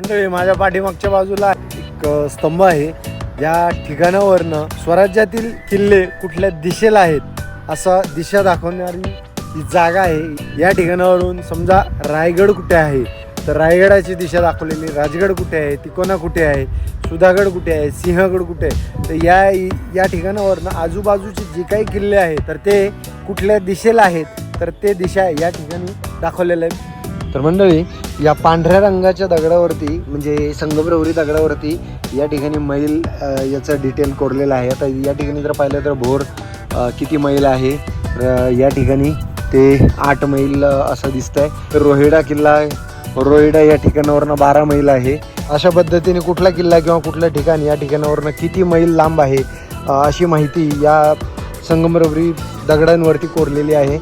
मंडळी, माझ्या पाठीमागच्या बाजूला एक स्तंभ आहे. या ठिकाणावरनं स्वराज्यातील किल्ले कुठल्या दिशेला आहेत असं दिशा दाखवणारी ही जागा आहे. या ठिकाणावरून समजा रायगड कुठे आहे तर रायगडाची दिशा दाखवलेली, राजगड कुठे आहे, तिकोना कुठे आहे, सुधागड कुठे आहे, सिंहगड कुठे आहे. तर या ठिकाणावरनं आजूबाजूचे जे काही किल्ले आहेत तर ते कुठल्या दिशेला आहेत तर ते दिशा या ठिकाणी दाखवलेलं आहे. तर मंडळी, या पांढऱ्या रंगाच्या दगडावरती म्हणजे संगमरवरी दगडावरती या ठिकाणी मैल याचं डिटेल कोरलेलं आहे. आता या ठिकाणी जर पाहिलं तर भोर किती मैल आहे, या ठिकाणी ते 8 मैल असं दिसतंय. तर रोहिडा किल्ला, रोहिडा या ठिकाणावरनं 12 मैल आहे. अशा पद्धतीने कुठला किल्ला किंवा कुठल्या ठिकाण या ठिकाणावरनं किती मैल लांब आहे अशी माहिती या संगमरवरी दगडांवरती कोरलेली आहे.